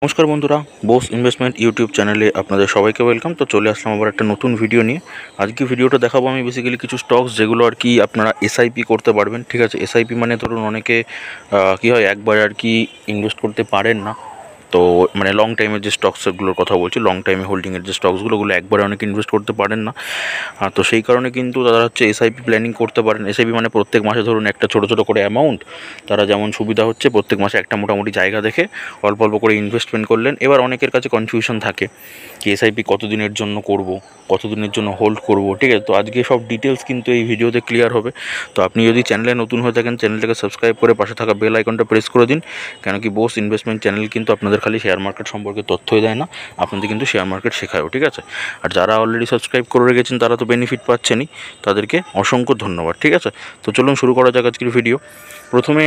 নমস্কার বন্ধুরা, Bose investment YouTube চ্যানেলে আপনাদের সবাইকে ওয়েলকাম। তো চলে আসলাম আবার একটা নতুন ভিডিও নিয়ে। আজকে ভিডিওটা দেখাবো আমি বেসিক্যালি কিছু স্টকস যেগুলো আর কি আপনারা এসআইপি করতে পারবেন। ঠিক আছে, এসআইপি মানে ধরুন অনেকে কী হয় একবার আর কি ইনভেস্ট করতে পারেন না। তো মানে লং টাইমের যে স্টকসগুলোর কথা বলছি, লং টাইমে হোল্ডিংয়ের যে স্টকসগুলো, ওগুলো একবারে অনেকে ইনভেস্ট করতে পারেন না। তো সেই কারণে কিন্তু তারা হচ্ছে এসআইপি প্ল্যানিং করতে পারেন। এসআইপি মানে প্রত্যেক মাসে ধরুন একটা ছোটো ছোটো করে অ্যামাউন্ট, তারা যেমন সুবিধা হচ্ছে প্রত্যেক মাসে একটা মোটামুটি জায়গা দেখে অল্প অল্প করে ইনভেস্টমেন্ট করলেন। এবার অনেকের কাছে কনফিউশন থাকে কি এসআইপি কতদিনের জন্য করব, কতদিনের জন্য হোল্ড করব। ঠিক আছে, তো আজকে সব ডিটেলস কিন্তু এই ভিডিওতে ক্লিয়ার হবে। তো আপনি যদি চ্যানেলে নতুন হয়ে থাকেন, চ্যানেলটাকে সাবস্ক্রাইব করে পাশে থাকা বেল আইকনটা প্রেস করে দিন। কেন কি বোস ইনভেস্টমেন্ট চ্যানেল কিন্তু আপনাদের খালি শেয়ার মার্কেট সম্পর্কে তথ্যই দেয় না, আপনাদের কিন্তু শেয়ার মার্কেট শেখায়ও। ঠিক আছে, আর যারা অলরেডি সাবস্ক্রাইব করে রেখেছেন তারা তো বেনিফিট পাচ্ছেনই, তাদেরকে অসংখ্য ধন্যবাদ। ঠিক আছে, তো চলুন শুরু করা যাক আজকের ভিডিও। প্রথমে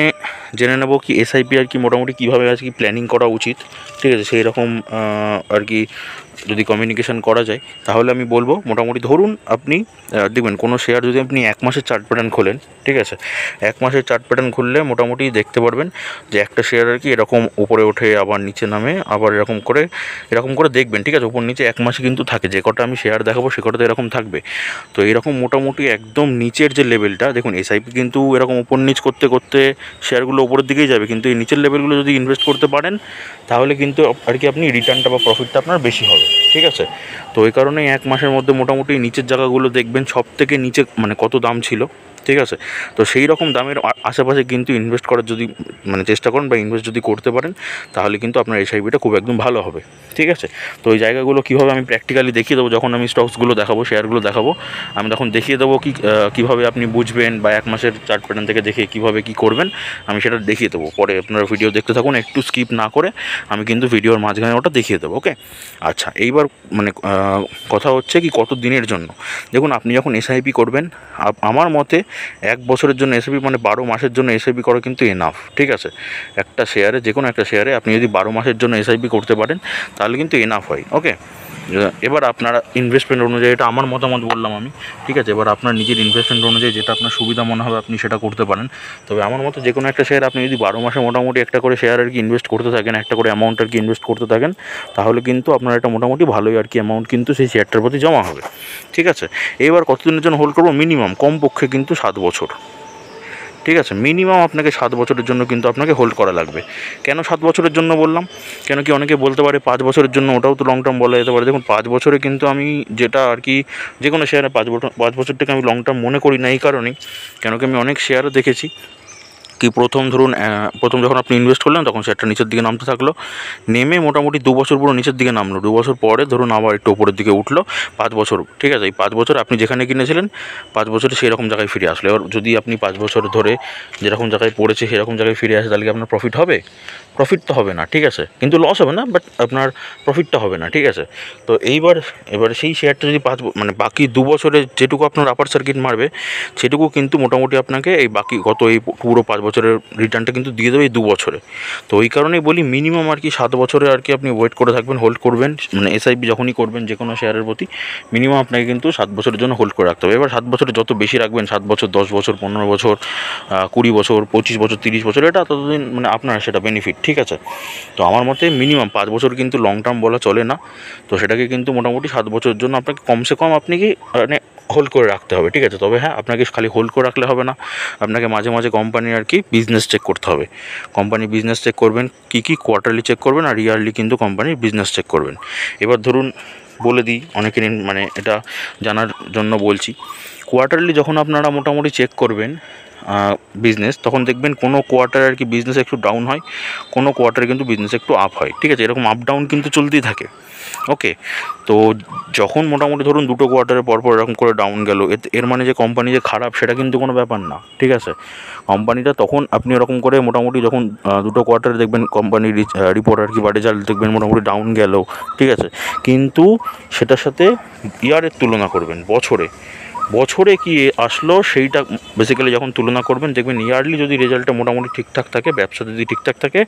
জেনে নেব কি এসআইপি আর কি মোটামুটি কীভাবে আজকে প্ল্যানিং করা উচিত। ঠিক আছে, সেই রকম আর কি যদি কমিউনিকেশান করা যায় তাহলে আমি বলবো মোটামুটি ধরুন আপনি দেখবেন কোনো শেয়ার যদি আপনি এক মাসের চার্ট প্যাটার্ন খোলেন, ঠিক আছে, এক মাসের চার্ট প্যাটার্ন খুললে মোটামুটি দেখতে পারবেন যে একটা শেয়ার আর কি এরকম উপরে ওঠে আবার নিচে নামে আবার এরকম করে দেখবেন। ঠিক আছে, উপর নিচে এক মাসে কিন্তু থাকে, যে কটা আমি শেয়ার দেখাবো সে কটাতে এরকম থাকবে। তো এরকম মোটামুটি একদম নিচের যে লেভেলটা দেখুন, এসআইপি কিন্তু এরকম উপর নিচ করতে করতে শেয়ারগুলো উপরের দিকেই যাবে, কিন্তু এই নিচের লেভেলগুলো যদি ইনভেস্ট করতে পারেন তাহলে কিন্তু আর কি আপনি রিটার্নটা বা প্রফিটটা আপনার বেশি হবে। ঠিক আছে, তো ওই কারণেই এক মাসের মধ্যে মোটামুটি নিচের জায়গাগুলো দেখবেন সব থেকে নিচে মানে কত দাম ছিল। ঠিক আছে, তো সেই রকম দামের আশেপাশে কিন্তু ইনভেস্ট করার যদি মানে চেষ্টা করেন বা ইনভেস্ট যদি করতে পারেন তাহলে কিন্তু আপনার এসআইপিটা খুব একদম ভালো হবে। ঠিক আছে, তো ওই জায়গাগুলো কীভাবে আমি প্র্যাকটিক্যালি দেখিয়ে দেবো, যখন আমি স্টকসগুলো দেখাবো, শেয়ারগুলো দেখাবো, আমি তখন দেখিয়ে দেবো কীভাবে আপনি বুঝবেন বা এক মাসের চার্ট প্যাটার্ন থেকে দেখে কীভাবে কী করবেন আমি সেটা দেখিয়ে দেবো। পরে আপনারা ভিডিও দেখতে থাকুন, একটু স্কিপ না করে আমি কিন্তু ভিডিওর মাঝখানে ওটা দেখিয়ে দেবো। ওকে, আচ্ছা, এইবার মানে কথা হচ্ছে কি কত দিনের জন্য। দেখুন আপনি যখন এসআইপি করবেন, আমার মতে এক বছরের জন্য এসআইপি মানে 12 মাসের জন্য এসআইপি করা কিন্তু এনাফ। ঠিক আছে, একটা শেয়ারে যে কোনো একটা শেয়ারে আপনি যদি 12 মাসের জন্য এসআইপি করতে পারেন তাহলে কিন্তু এনাফ হয়। ওকে, এবার আপনারা ইনভেস্টমেন্ট অনুযায়ী, এটা আমার মতামত বললাম আমি। ঠিক আছে, এবার আপনার নিজের ইনভেস্টমেন্ট অনুযায়ী যেটা আপনার সুবিধা মনে হবে আপনি সেটা করতে পারেন। তবে আমার মতে যে কোনো একটা শেয়ার আপনি যদি 12 মাসে মোটামুটি একটা করে শেয়ার আর কি ইনভেস্ট করতে থাকেন, একটা করে অ্যামাউন্ট আর কি ইনভেস্ট করতে থাকেন, তাহলে কিন্তু আপনার একটা মোটামুটি ভালোই আর কি অ্যামাউন্ট কিন্তু সেই শেয়ারটার প্রতি জমা হবে। ঠিক আছে, এবার কতদিনের জন্য হোল্ড করবো, মিনিমাম কমপক্ষে কিন্তু 7 বছর। ঠিক আছে, মিনিমাম আপনাকে 7 বছরের জন্য কিন্তু আপনাকে হোল্ড করা লাগবে। কেন 7 বছরের জন্য বললাম, কেন কি অনেকে বলতে পারে 5 বছরের জন্য, ওটাও তো লং টার্ম বলা যেতে পারে। দেখুন 5 বছরে কিন্তু আমি যেটা আর কি যে কোনো শেয়ারে 5 বছরটাকে আমি লং টার্ম মনে করি না এই কারণেই, কেন কি আমি অনেক শেয়ারও দেখেছি কি প্রথম যখন আপনি ইনভেস্ট করলেন তখন শেয়ারটা নিচের দিকে নামতে থাকলো, নেমে মোটামুটি 2 বছর পুরো নিচের দিকে নামলো, 2 বছর পরে ধরুন আবার একটু উপরের দিকে উঠলো, 5 বছর। ঠিক আছে, এই 5 বছর আপনি যেখানে কিনেছিলেন 5 বছরে সেরকম জায়গায় ফিরে আসলো। এবার যদি আপনি 5 বছর ধরে যেরকম জায়গায় পড়েছে সেরকম জায়গায় ফিরে আসে তাহলে কি আপনার প্রফিট হবে? প্রফিট তো হবে না। ঠিক আছে, কিন্তু লস হবে না, বাট আপনার প্রফিটটা হবে না। ঠিক আছে, তো এবার সেই শেয়ারটা যদি মানে বাকি 2 বছরে যেটুকু আপনার আপার সার্কিট মারবে সেটুকু কিন্তু মোটামুটি আপনাকে এই বাকি এই পুরো 5 বছরের রিটার্নটা কিন্তু দিয়ে দেবে এই 2 বছরে। তো ওই কারণেই বলি মিনিমাম আর কি 7 বছরে আর কি আপনি ওয়েট করে থাকবেন, হোল্ড করবেন। মানে এসআইপি যখনই করবেন যে কোনো শেয়ারের প্রতি মিনিমাম আপনাকে কিন্তু 7 বছরের জন্য হোল্ড করে রাখতে হবে। এবার 7 বছরে যত বেশি রাখবেন, 7 বছর, 10 বছর, 15 বছর, 20 বছর, 25 বছর, 30 বছর, এটা ততদিন মানে আপনার সেটা বেনিফিট। ঠিক আছে, তো আমার মতে মিনিমাম 5 বছর কিন্তু লং টার্ম বলা চলে না। তো সেটাকে কিন্তু মোটামুটি 7 বছরের জন্য আপনাকে কমসে কম আপনি কি মানে হোল্ড করে রাখতে হবে। ঠিক আছে, তবে হ্যাঁ, আপনাকে খালি হোল্ড করে রাখলে হবে না, আপনাকে মাঝে মাঝে কোম্পানির আর কি বিজনেস চেক করতে হবে। কোম্পানির বিজনেস চেক করবেন, কি কোয়ার্টারলি চেক করবেন আর ইয়ারলি কিন্তু কোম্পানির বিজনেস চেক করবেন। এবার ধরুন বলে দিই, অনেকেরই মানে এটা জানার জন্য বলছি, কোয়ার্টারলি যখন আপনারা মোটামুটি চেক করবেন বিজনেস, তখন দেখবেন কোনো কোয়ার্টারে আর কি বিজনেস একটু ডাউন হয়, কোনো কোয়ার্টারে কিন্তু বিজনেস একটু আপ হয়। ঠিক আছে, এরকম আপ ডাউন কিন্তু চলতেই থাকে। ওকে, তো যখন মোটামুটি ধরুন 2টো কোয়ার্টারে পরপর এরকম করে ডাউন গেল, এর মানে যে কোম্পানি যে খারাপ সেটা কিন্তু কোনো ব্যাপার না। ঠিক আছে, কোম্পানিটা তখন আপনি এরকম করে মোটামুটি যখন 2টো কোয়ার্টারে দেখবেন কোম্পানির রিপোর্ট আর কি বা রেজাল্ট দেখবেন মোটামুটি ডাউন গেল, ঠিক আছে, কিন্তু সেটার সাথে ইয়ারের তুলনা করবেন, বছরে কি আসলো সেইটা বেসিক্যালি যখন তুলনা করবেন দেখবেন ইয়ারলি যদি রেজাল্টটা মোটামুটি ঠিকঠাক থাকে, ব্যবসা যদি ঠিকঠাক থাকে,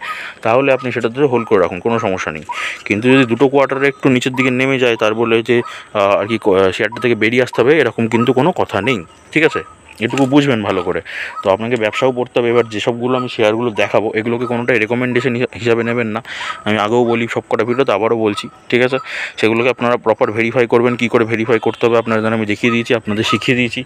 তাহলে আপনি সেটাতে হোল্ড করে রাখুন, কোনো সমস্যা নেই। কিন্তু যদি 2টো কোয়ার্টারে একটু নিচের দিকে নেমে যায় তার বলে যে আর কি শেয়ারটা থেকে বেরিয়ে আসতে হবে এরকম কিন্তু কোনো কথা নেই। ঠিক আছে, এটুকু বুঝবেন ভালো করে। তো আপনাকে ব্যবসাও করতে হবে। এবার যেসবগুলো আমি শেয়ারগুলো দেখাবো এগুলোকে কোনোটাই রেকমেন্ডেশন হিসাবে নেবেন না। আমি আগেও বলি সব কটা ভিডিওতে, আবারও বলছি, ঠিক আছে? সেগুলোকে আপনারা প্রপার ভেরিফাই করবেন। কী করে ভেরিফাই করতে হবে আপনাদের আমি দেখিয়ে দিয়েছি, আপনাদের শিখিয়ে দিয়েছি।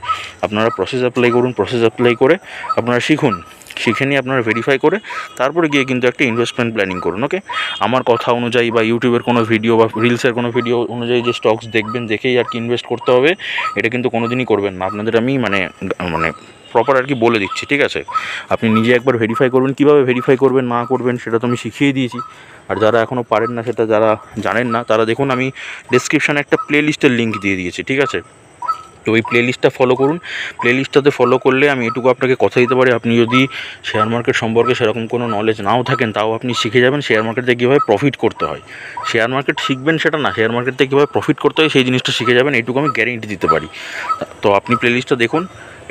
আপনারা প্রসেস অ্যাপ্লাই করুন, প্রসেস অ্যাপ্লাই করে আপনারা শিখুন, শিখে নিয়ে আপনারা ভেরিফাই করে তারপরে গিয়ে কিন্তু একটা ইনভেস্টমেন্ট প্ল্যানিং করুন। ওকে, আমার কথা অনুযায়ী বা ইউটিউবের কোনো ভিডিও বা রিলসের কোনো ভিডিও অনুযায়ী যে স্টকস দেখবেন দেখেই আর কি ইনভেস্ট করতে হবে, এটা কিন্তু কোনো দিনই করবেন না। আপনাদের আমি মানে প্রপার আর কি বলে দিচ্ছি, ঠিক আছে? আপনি নিজে একবার ভেরিফাই করবেন। কীভাবে ভেরিফাই করবেন না করবেন সেটা তো আমি শিখিয়ে দিয়েছি। আর যারা এখনও পারেন না, সেটা যারা জানেন না, তারা দেখুন আমি ডেসক্রিপশানে একটা প্লে লিস্টের লিঙ্ক দিয়ে দিয়েছি, ঠিক আছে? তো ওই প্লে লিস্টটা ফলো করুন। প্লে লিস্টটাতে ফলো করলে আমি এটুকু আপনাকে কথা দিতে পারি, আপনি যদি শেয়ার মার্কেট সম্পর্কে সেরকম কোনো নলেজ নাও থাকেন, তাও আপনি শিখে যাবেন শেয়ার মার্কেট থেকে কীভাবে প্রফিট করতে হয়। শেয়ার মার্কেট শিখবেন সেটা না, শেয়ার মার্কেট থেকে কীভাবে প্রফিট করতে হয় সেই জিনিসটা শিখে যাবেন, এইটুকু আমি গ্যারেন্টি দিতে পারি। তো আপনি প্লে লিস্টটা দেখুন,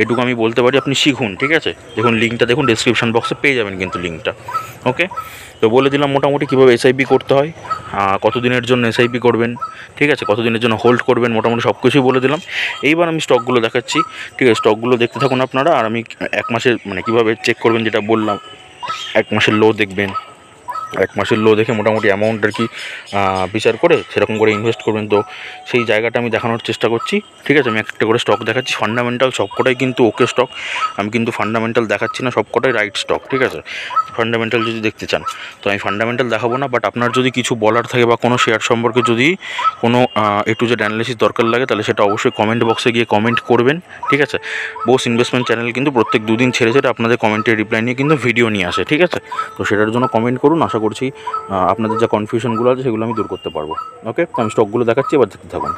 এটুকু আমি বলতে পারি, আপনি শিখুন, ঠিক আছে? দেখুন লিঙ্কটা দেখুন, ডেসক্রিপশন বক্সে পেয়ে যাবেন কিন্তু লিঙ্কটা। ওকে, তো বলে দিলাম মোটামুটি কীভাবে এসআইপি করতে হয়, কত দিনের জন্য এসআইপি করবেন, ঠিক আছে, কত দিনের জন্য হোল্ড করবেন, মোটামুটি সব কিছুই বলে দিলাম। এইবার আমি স্টকগুলো দেখাচ্ছি, ঠিক আছে? স্টকগুলো দেখতে থাকুন আপনারা। আর আমি এক মাসের মানে কীভাবে চেক করবেন যেটা বললাম, এক মাসের লো দেখবেন, এক মাসের লো দেখে মোটামুটি অ্যামাউন্ট আর কি বিচার করে সেরকম করে ইনভেস্ট করবেন। তো সেই জায়গাটা আমি দেখানোর চেষ্টা করছি, ঠিক আছে? আমি একটা করে স্টক দেখাচ্ছি। ফান্ডামেন্টাল সবকটাই কিন্তু ওকে স্টক, আমি কিন্তু ফান্ডামেন্টাল দেখাচ্ছি না, সবকটাই রাইট স্টক, ঠিক আছে? ফান্ডামেন্টাল যদি দেখতে চান তো আমি ফান্ডামেন্টাল দেখাবো না, বাট আপনার যদি কিছু বলার থাকে বা কোনো শেয়ার সম্পর্কে যদি কোনো এ টু জেড অ্যানালিসিস দরকার লাগে, তাহলে সেটা অবশ্যই কমেন্ট বক্সে গিয়ে কমেন্ট করবেন, ঠিক আছে? বোস ইনভেস্টমেন্ট চ্যানেল কিন্তু প্রত্যেক দুদিন ছেড়ে ছেড়ে আপনাদের কমেন্টের রিপ্লাই নিয়ে কিন্তু ভিডিও নিয়ে আসে, ঠিক আছে? তো সেটার জন্য কমেন্ট করুন, আশা করছি আপনাদের যা কনফিউশনগুলো আছে সেগুলো আমি দূর করতে পারবো। ওকে, তো আমি স্টকগুলো দেখাচ্ছি, এবার দেখতে থাকুন।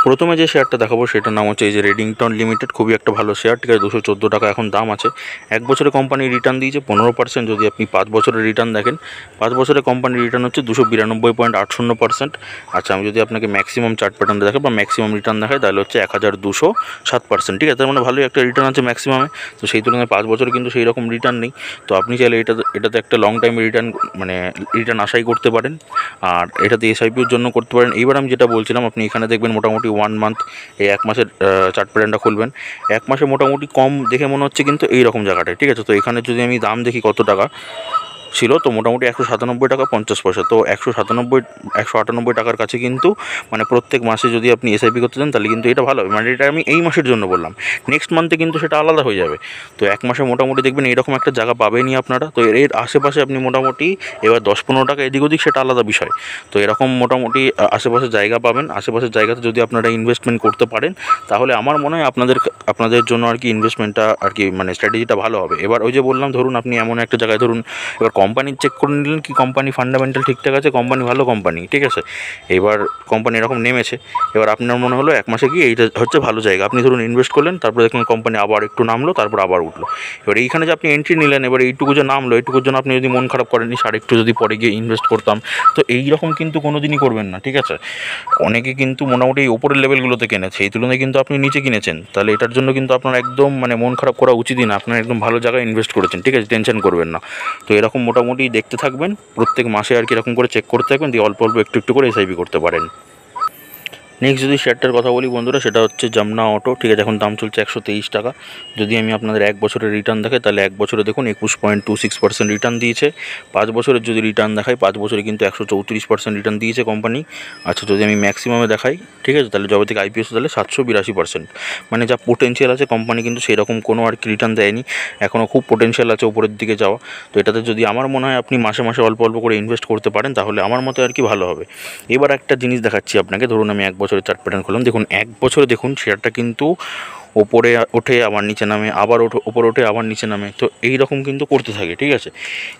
প্রথমে যে শেয়ারটা দেখাবো সেটার নাম হচ্ছে এই যে রেডিংটন লিমিটেড। খুবই একটা ভালো শেয়ার, ঠিক আছে? 214 টাকা এখন দাম আছে। এক বছরে কোম্পানি রিটার্ন দিয়েছে 15%। যদি আপনি 5 বছরের রিটার্ন দেখেন, 5 বছরে কোম্পানির রিটার্ন হচ্ছে 292.80%। আচ্ছা, আমি যদি আপনাকে ম্যাক্সিমাম চার্ট প্যাটার্ন দেখাই বা ম্যাক্সিমাম রিটার্ন দেখাই, তাহলে হচ্ছে 1207%, ঠিক আছে? তার মানে ভালোই একটা রিটার্ন আছে ম্যাক্সিমামে। তো সেই তুলনায় 5 বছরে কিন্তু সেই রকম রিটার্ন নেই। তো আপনি চাইলে এটাতে একটা লং টাইমে রিটার্ন আশাই করতে পারেন। আর এটাতে এসআইপির জন্য করতে পারেন। এইবার আমি যেটা বলছিলাম, আপনি এখানে দেখবেন মোটামুটি 1 মান্থ, এই এক মাসের চার্ট প্যাটার্নটা খুলবেন। এক মাসে মোটামুটি কম দেখে মনে হচ্ছে কিন্তু এই রকম জায়গাটায়, ঠিক আছে? তো এখানে যদি আমি দাম দেখি কত টাকা ছিল, তো মোটামুটি 197 টাকা 50 পয়সা। তো 198 টাকার কাছে কিন্তু মানে প্রত্যেক মাসে যদি আপনি এসআইপি করতে চান তাহলে কিন্তু এটা ভালো হবে। মানে এটা আমি এই মাসের জন্য বললাম, নেক্সট মান্থে কিন্তু সেটা আলাদা হয়ে যাবে। তো এক মাসে মোটামুটি দেখবেন এইরকম একটা জায়গা পাবেনই আপনারা। তো এর আশেপাশে আপনি মোটামুটি এবার 10-15 টাকা এদিক ওদিক সেটা আলাদা বিষয়। তো এরকম মোটামুটি আশেপাশে জায়গা পাবেন। আশেপাশের জায়গাতে যদি আপনারা ইনভেস্টমেন্ট করতে পারেন, তাহলে আমার মনে হয় আপনাদের জন্য আর কি ইনভেস্টমেন্টটা আর কি মানে স্ট্র্যাটেজিটা ভালো হবে। এবার ওই যে বললাম, ধরুন আপনি এমন একটা জায়গায়, ধরুন এবার কোম্পানি চেক করে নিলেন কি কোম্পানি ফান্ডামেন্টাল ঠিকঠাক আছে, কোম্পানি ভালো কোম্পানি, ঠিক আছে? এবার কোম্পানি এরকম নেমেছে, এবার আপনার মনে হলো এক মাসে কি এইটা হচ্ছে ভালো জায়গা, আপনি ধরুন ইনভেস্ট করলেন, তারপরে দেখলেন কোম্পানি আবার একটু নামলো, তারপর আবার উঠলো। এবার এইখানে যে আপনি এন্ট্রি নিলেন, এবার এইটুকু যে নামলো, এইটুকুর জন্য আপনি যদি মন খারাপ করেননি, আর একটু যদি পরে গিয়ে ইনভেস্ট করতাম, তো এই রকম কিন্তু কোনো দিনই করবেন না, ঠিক আছে? অনেকে কিন্তু মোটামুটি এই ওপরের লেভেলগুলোতে কিনেছে, এই তুলনায় কিন্তু আপনি নিচে কিনেছেন, তাহলে এটার জন্য কিন্তু আপনার একদম মানে মন খারাপ করা উচিতই না। আপনার একদম ভালো জায়গায় ইনভেস্ট করেছেন, ঠিক আছে? টেনশন করবেন না। তো এরকম মোটামুটি দেখতে থাকবেন, প্রত্যেক মাসে আর কি এরকম করে চেক করতে থাকবেন, দিয়ে অল্প অল্প একটু একটু করে এসআইপি করতে পারেন। নেক্সট যদি শেয়ারটার কথা বলি বন্ধুরা, সেটা হচ্ছে যমুনা অটো, ঠিক আছে? এখন দাম চলছে 123 টাকা। যদি আমি আপনাদের এক বছরের রিটার্ন দেখাই, তাহলে এক বছরে দেখুন 21.26% রিটার্ন দিয়েছে। 5 বছরের যদি রিটার্ন দেখাই, 5 বছরে কিন্তু 134% রিটার্ন দিয়েছে কোম্পানি। আচ্ছা, যদি আমি ম্যাক্সিমামে দেখাই, ঠিক আছে, তাহলে যবে থেকে আইপিএস তাহলে 782%। মানে যা পোটেনশিয়াল আছে, কোম্পানি কিন্তু সেই রকম কোনো আর কি রিটার্ন দেয়নি, এখনও খুব পোটেনশিয়াল আছে ওপরের দিকে যাওয়া। তো এটাতে যদি আমার মনে হয় আপনি মাসে মাসে অল্প অল্প করে ইনভেস্ট করতে পারেন, তাহলে আমার মতে আর কি ভালো হবে। এবার একটা জিনিস দেখাচ্ছি আপনাকে, ধরুন আমি এক বছরের চার্ট প্যাটার্ন খুললাম, দেখুন এক বছরে দেখুন শেয়ারটা কিন্তু ওপরে ওঠে আবার নিচে নামে, আবার ওপরে ওঠে আবার নিচে নামে, তো এই রকম কিন্তু করতে থাকে, ঠিক আছে?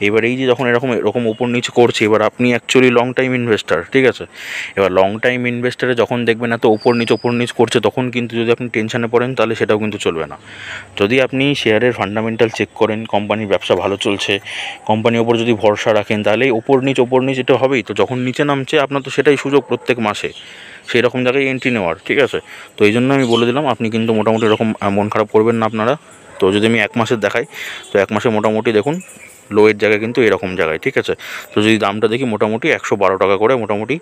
এবার এই যে যখন এরকম ওপর নিচে করছে, এবার আপনি অ্যাকচুয়ালি লং টাইম ইনভেস্টার, ঠিক আছে? এবার লং টাইম ইনভেস্টারে যখন দেখবেন এত ওপর নিচ করছে, তখন কিন্তু যদি আপনি টেনশনে পড়েন, তাহলে সেটাও কিন্তু চলবে না। যদি আপনি শেয়ারের ফান্ডামেন্টাল চেক করেন, কোম্পানির ব্যবসা ভালো চলছে, কোম্পানির ওপর যদি ভরসা রাখেন, তাহলে ওপর নিচ এটা হবেই। তো যখন নিচে নামছে, আপনার তো সেটাই সুযোগ প্রত্যেক মাসে সেই রকম জায়গায় এন্ট্রি নেওয়ার, ঠিক আছে? তো এই জন্য আমি বলে দিলাম, আপনি কিন্তু মোটামুটি এরকম মন খারাপ করবেন না আপনারা। তো যদি আমি এক মাসের দেখাই, তো এক মাসে মোটামুটি দেখুন লোয়ের জায়গায় কিন্তু এরকম জায়গায়, ঠিক আছে। তো যদি দামটা দেখি মোটামুটি 112 টাকা করে, মোটামুটি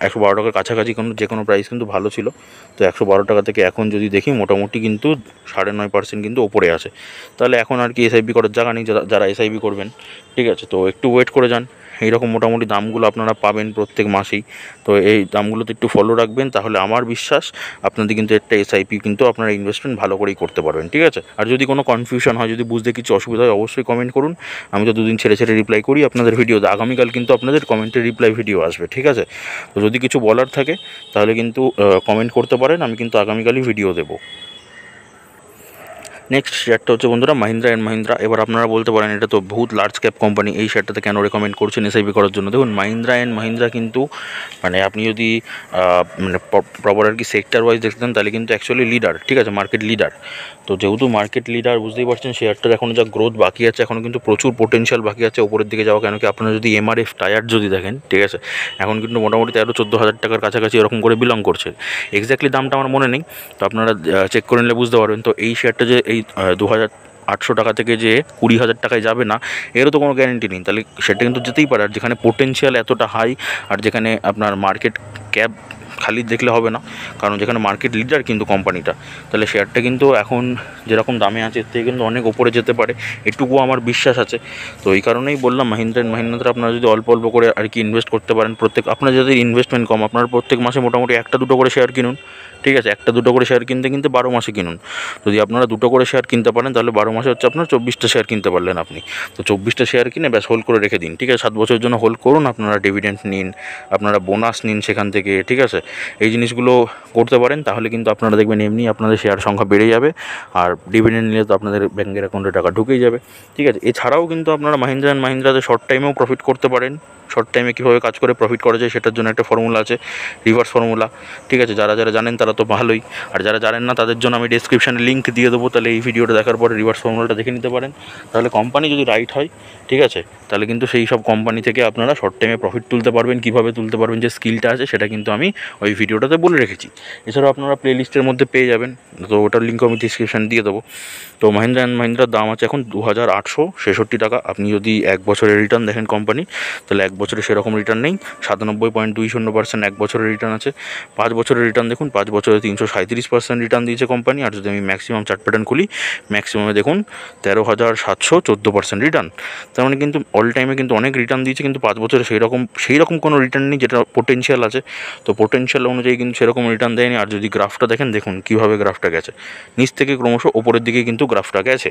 112 টাকার কাছাকাছি যে কোনো প্রাইস কিন্তু ভালো ছিল। তো 112 টাকা থেকে এখন যদি দেখি মোটামুটি কিন্তু 9.5% কিন্তু ওপরে আছে। তাহলে এখন আর কি এসআইপি করার জায়গা নেই যারা এসআইপি করবেন, ঠিক আছে। তো একটু ওয়েট করে যান, এইরকম মোটামুটি দামগুলো আপনারা পাবেন প্রত্যেক মাসেই। তো এই দামগুলোতে একটু ফলো রাখবেন, তাহলে আমার বিশ্বাস আপনাদের কিন্তু একটা এসআইপি কিন্তু আপনারা ইনভেস্টমেন্ট ভালো করেই করতে পারবেন, ঠিক আছে। আর যদি কোনো কনফিউশন হয়, যদি বুঝতে কিছু অসুবিধা হয়, অবশ্যই কমেন্ট করুন। আমি তো দুদিন ছেড়ে ছেড়ে রিপ্লাই করি আপনাদের ভিডিওতে। আগামীকাল কিন্তু আপনাদের কমেন্টের রিপ্লাই ভিডিও আসবে, ঠিক আছে। তো যদি কিছু বলার থাকে তাহলে কিন্তু কমেন্ট করতে পারেন, আমি কিন্তু আগামীকালই ভিডিও দেবো। নেক্সট শেয়ারটা হচ্ছে বন্ধুরা মাহিন্দ্রা অ্যান্ড মাহিন্দ্রা। এবার আপনারা বলতে পারেন এটা তো বহুত লার্জ ক্যাপ কোম্পানি, এই শেয়ারটাতে কেন রেকমেন্ড করছেন এসআইপি করার জন্য। দেখুন মাহিন্দ্রা অ্যান্ড মাহিন্দ্রা কিন্তু মানে আপনি যদি মানে প্রপার আর কি সেক্টর ওয়াইজ দেখতেন তাহলে কিন্তু অ্যাকচুয়ালি লিডার, ঠিক আছে, মার্কেট লিডার। তো যেহেতু মার্কেট লিডার বুঝতেই পারছেন শেয়ারটার এখনও যা গ্রোথ বাকি আছে, এখনও কিন্তু প্রচুর পোটেনশিয়াল বাকি আছে ওপরের দিকে যাওয়া। কেন কি আপনারা যদি এমআরএফ টায়ার যদি দেখেন, ঠিক আছে, এখন কিন্তু মোটামুটি 13-14 হাজার টাকার কাছাকাছি এরকম করে বিলং করছে। এক্স্যাক্টলি দামটা আমার মনে নেই, তো আপনারা চেক করে নিলে বুঝতে পারবেন। তো এই শেয়ারটা যে এই 2,800 টাকা থেকে যে 20,000 টাকায় যাবে না, এরও তো কোনো গ্যারেন্টি নেই। তাহলে সেটা কিন্তু যেতেই পারে। আর যেখানে পোটেনশিয়াল এতটা হাই, আর যেখানে আপনার মার্কেট ক্যাপ খালি দেখলে হবে না, কারণ যেখানে মার্কেট লিডার কিন্তু কোম্পানিটা, তাহলে শেয়ারটা কিন্তু এখন যেরকম দামে আছে এর থেকে কিন্তু অনেক ওপরে যেতে পারে, এটুকু আমার বিশ্বাস আছে। তো এই কারণেই বললাম মাহিন্দ্রা অ্যান্ড মাহিন্দ্রা আপনারা যদি অল্প অল্প করে আর কি ইনভেস্ট করতে পারেন, আপনার যদি ইনভেস্টমেন্ট কম, আপনারা প্রত্যেক মাসে মোটামুটি 1-2 করে শেয়ার কিনুন, ঠিক আছে। 1-2 করে শেয়ার কিনতে 12 মাসে কিনুন। যদি আপনারা 2 করে শেয়ার কিনতে পারেন তাহলে 12 মাসে হচ্ছে আপনার 24টা শেয়ার কিনতে পারলেন আপনি। তো 24টা শেয়ার কিনে ব্যাস হোল্ড করে রেখে দিন, ঠিক আছে। 7 বছরের জন্য হোল্ড করুন, আপনারা ডিভিডেন্ড নিন, আপনারা বোনাস নিন সেখান থেকে, ঠিক আছে। এই জিনিসগুলো করতে পারেন, তাহলে কিন্তু আপনারা দেখবেন এমনি আপনাদের শেয়ার সংখ্যা বেড়ে যাবে। আর ডিভিডেন্ড নিলে তো আপনাদের ব্যাঙ্কের অ্যাকাউন্টে টাকা ঢুকেই যাবে, ঠিক আছে। এছাড়াও কিন্তু আপনারা মাহিন্দ্রা অ্যান্ড মাহিন্দ্রাতে শর্ট টাইমেও প্রফিট করতে পারেন। শর্ট টাইমে কীভাবে কাজ করে প্রফিট করা যায় সেটার জন্য একটা ফর্মুলা আছে, রিভার্স ফর্মুলা, ঠিক আছে। যারা যারা জানেন তারা তো ভালোই, আর যারা জানেন না তাদের জন্য আমি ডেসক্রিপশানে লিঙ্ক দিয়ে দেবো। তাহলে এই ভিডিওটা দেখার পরে রিভার্স ফর্মুলাটা দেখে নিতে পারেন। তাহলে কোম্পানি যদি রাইট হয়, ঠিক আছে, তাহলে কিন্তু সেই সব কোম্পানি থেকে আপনারা শর্ট টাইমে প্রফিট তুলতে পারবেন। কীভাবে তুলতে পারবেন, যে স্কিলটা আছে সেটা কিন্তু আমি ওই ভিডিওটাতে বলে রেখেছি। এছাড়াও আপনারা প্লেলিস্টের মধ্যে পেয়ে যাবেন, তো ওটার লিঙ্ক আমি ডিসক্রিপশানে দিয়ে দেবো। তো মাহিন্দ্রা অ্যান্ড মাহিন্দ্রার দাম আছে এখন 2,866 টাকা। আপনি যদি 1 বছরের রিটার্ন দেখেন কোম্পানি, তাহলে 1 বছরে সেরকম রিটার্ন নেই, 97.20% 1 বছরের রিটার্ন আছে। 5 বছরের রিটার্ন দেখুন, 5 বছরে 337% রিটার্ন দিয়েছে কোম্পানি। আর যদি আমি ম্যাক্সিমাম চার্ট প্যাটার্ন খুলি, ম্যাক্সিমামে দেখুন 13,714% রিটার্ন। তার মানে কিন্তু অল টাইমে কিন্তু অনেক রিটার্ন দিয়েছে, কিন্তু 5 বছরে সেই রকম কোনো রিটার্ন নেই যেটা পোটেনশিয়াল আছে। তো পোটেনশিয়াল অনুযায়ী কিন্তু সেরকম রিটার্ন দেয়নি। আর যদি গ্রাফটা দেখুন কীভাবে গ্রাফটা গেছে, নিচ থেকে ক্রমশ ওপরের দিকে কিন্তু গ্রাফটা গেছে,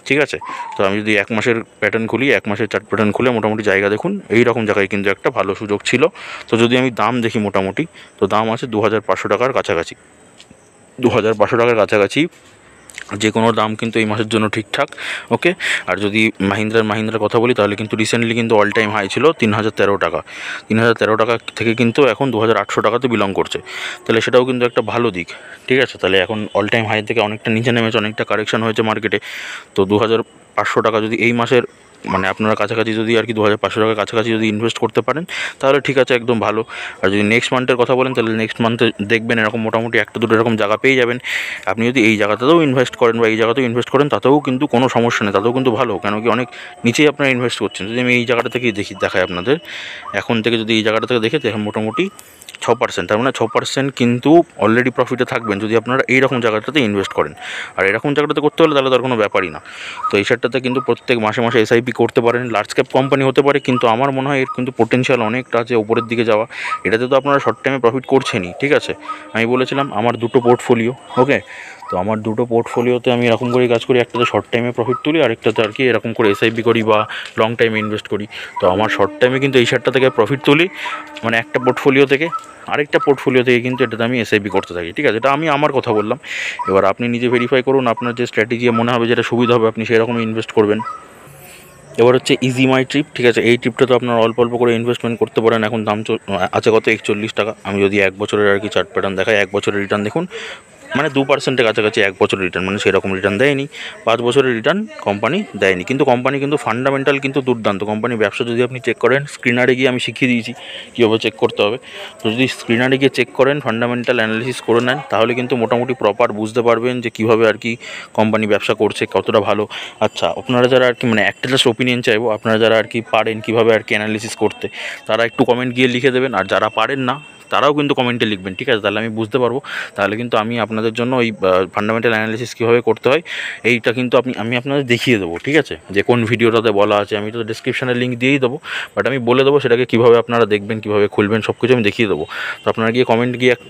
ঠিক আছে। তো আমি যদি 1 মাসের প্যাটার্ন খুলি, 1 মাসের চার্ট প্যাটার্ন খুলে মোটামুটি জায়গা দেখুন, এই রকম জায়গায় কিন্তু একটা ভালো সুযোগ ছিল। তো যদি আমি দাম দেখি মোটামুটি, তো দাম আছে 2,500 টাকার কাছাকাছি। 2,500 টাকার কাছাকাছি যে কোনো দাম কিন্তু এই মাসের জন্য ঠিকঠাক, ওকে। আর যদি মাহিন্দ্রার কথা বলি, তাহলে কিন্তু রিসেন্টলি কিন্তু অল টাইম হাই ছিল 3,013 টাকা। 3,013 টাকা থেকে কিন্তু এখন 2,800 টাকাতে বিলং করছে, তাহলে সেটাও কিন্তু একটা ভালো দিক, ঠিক আছে। তাহলে এখন অল টাইম হাই থেকে অনেকটা নিচে নেমেছে, অনেকটা কারেকশন হয়েছে মার্কেটে। তো 2,500 টাকা যদি এই মাসের মানে আপনারা কাছাকাছি যদি আর কি 2,500 টাকার কাছাকাছি যদি ইনভেস্ট করতে পারেন, তাহলে ঠিক আছে, একদম ভালো। আর যদি নেক্সট মান্থের কথা বলেন, তাহলে নেক্সট মান্থে দেখবেন এরকম মোটামুটি 1-2 এরকম জায়গা পেয়ে যাবেন। আপনি যদি এই জায়গাতেও ইনভেস্ট করেন বা এই জায়গাতেও ইনভেস্ট করেন, তাতেও কিন্তু কোনো সমস্যা নেই, তাতেও কিন্তু ভালো। কেন কি অনেক নিচেই আপনারা ইনভেস্ট করছেন। যদি আমি এই জায়গাটা থেকেই দেখাই আপনাদের, এখন থেকে যদি এই জায়গাটা থেকে দেখে, দেখেন মোটামুটি 6%, তার মানে 6% কিন্তু অলরেডি প্রফিটে থাকবেন যদি আপনারা এইরকম জায়গাটাতে ইনভেস্ট করেন। আর এরকম জায়গাটাতে করতে হলে তাহলে তার কোনো ব্যাপারই না। তো এই শেয়ারটাতে কিন্তু প্রত্যেক মাসে মাসে এসআইপি করতে পারেন। লার্জ ক্যাপ কোম্পানি হতে পারে, কিন্তু আমার মনে হয় এর কিন্তু পোটেনশিয়াল অনেকটা আছে উপরের দিকে যাওয়া। এটাতে তো আপনারা শর্ট টাইমে প্রফিট করছেনই, ঠিক আছে। আমি বলেছিলাম আমার 2টো পোর্টফোলিও, ওকে। তো আমার 2টো পোর্টফোলিওতে আমি এরকম করেই কাজ করি, একটাতে শর্ট টাইমে প্রফিট তুলি, আরেকটাতে আর কি এরকম করে এসআইপি করি বা লং টাইমে ইনভেস্ট করি। তো আমার শর্ট টাইমে কিন্তু এই শেয়ারটা থেকে প্রফিট তুলি, মানে একটা পোর্টফোলিও থেকে, আরেকটা পোর্টফোলিও থেকে কিন্তু এটাতে আমি এসআইপি করতে থাকি, ঠিক আছে। এটা আমি আমার কথা বললাম, এবার আপনি নিজে ভেরিফাই করুন, আপনার যে স্ট্র্যাটেজি মনে হবে যেটা সুবিধা হবে আপনি সেরকম ইনভেস্ট করবেন। এবার হচ্ছে ইজি মাই ট্রিপ, ঠিক আছে। এই ট্রিপটা তো আপনার অল্প অল্প করে ইনভেস্টমেন্ট করতে পারেন। এখন দাম আছে কত, 41 টাকা। আমি যদি 1 বছরের আর কি চার্ট প্যাটার্ন দেখাই, 1 বছরের রিটার্ন দেখুন মানে 2%-এর কাছাকাছি 1 বছরের রিটার্ন, মানে সেরকম রিটার্ন দেয়নি। 5 বছরের রিটার্ন কোম্পানি দেয়নি, কিন্তু কোম্পানি কিন্তু ফান্ডামেন্টাল কিন্তু দুর্দান্ত। কোম্পানি ব্যবসা যদি আপনি চেক করেন, স্ক্রিনারে গিয়ে আমি শিখিয়ে দিয়েছি কীভাবে চেক করতে হবে। তো যদি স্ক্রিনারে গিয়ে চেক করেন, ফান্ডামেন্টাল অ্যানালিসিস করে নেন, তাহলে কিন্তু মোটামুটি প্রপার বুঝতে পারবেন যে কীভাবে আর কি কোম্পানি ব্যবসা করছে, কতটা ভালো। আচ্ছা, আপনারা যারা আর কি, মানে একটা জাস্ট ওপিনিয়ন চাইবো, আপনারা যারা আর কি পারেন কীভাবে আর কি অ্যানালিসিস করতে, তারা একটু কমেন্ট গিয়ে লিখে দেবেন। আর যারা পারেন না তারাও কিন্তু কমেন্টে লিখবেন, ঠিক আছে? তাহলে আমি বুঝতে পারবো। তাহলে কিন্তু আমি আপনাদের জন্য ওই ফান্ডামেন্টাল অ্যানালিসিস কীভাবে করতে হয় এইটা কিন্তু আমি আপনাদের দেখিয়ে দেবো, ঠিক আছে? যে কোন ভিডিওটাতে বলা আছে, আমি তো ডিসক্রিপশানে লিঙ্ক দিয়েই দেবো, বাট আমি বলে দেবো সেটাকে কীভাবে আপনারা দেখবেন, কীভাবে খুলবেন, সব কিছু আমি দেখিয়ে দেবো। তো আপনারা গিয়ে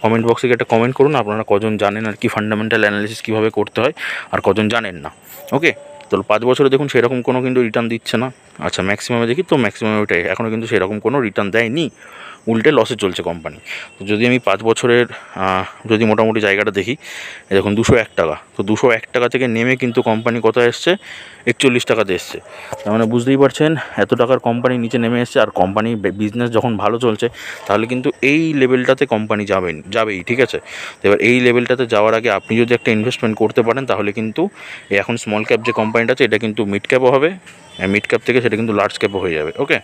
কমেন্ট বক্সে গিয়ে একটা কমেন্ট করুন, আপনারা কজন জানেন আর কি ফান্ডামেন্টাল অ্যানালিসিস কীভাবে করতে হয় আর কজন জানেন না। ওকে, তো 5 বছরে দেখুন সেরকম কোনো কিন্তু রিটার্ন দিচ্ছে না। আচ্ছা, ম্যাক্সিমামে দেখি তো ম্যাক্সিমাম ওইটাই, এখনও কিন্তু সেরকম কোনো রিটার্ন দেয়নি, উল্টে লসে চলছে কোম্পানি। তো যদি আমি 5 বছরের যদি মোটামুটি জায়গাটা দেখি, দেখুন 201 টাকা। তো 201 টাকা থেকে নেমে কিন্তু কোম্পানি কোথায় এসছে, 41 টাকাতে এসছে। তার মানে বুঝতেই পারছেন এত টাকার কোম্পানি নিচে নেমে এসছে। আর কোম্পানির বিজনেস যখন ভালো চলছে, তাহলে কিন্তু এই লেভেলটাতে কোম্পানি যাবেই, ঠিক আছে? তো এবার এই লেভেলটাতে যাওয়ার আগে আপনি যদি একটা ইনভেস্টমেন্ট করতে পারেন, তাহলে কিন্তু এখন স্মল ক্যাপ যে কোম্পানিটা আছে, এটা কিন্তু মিড ক্যাপও হবে, মিড ক্যাপ থেকে সেটা কিন্তু লার্জ ক্যাপও হয়ে যাবে। ওকে,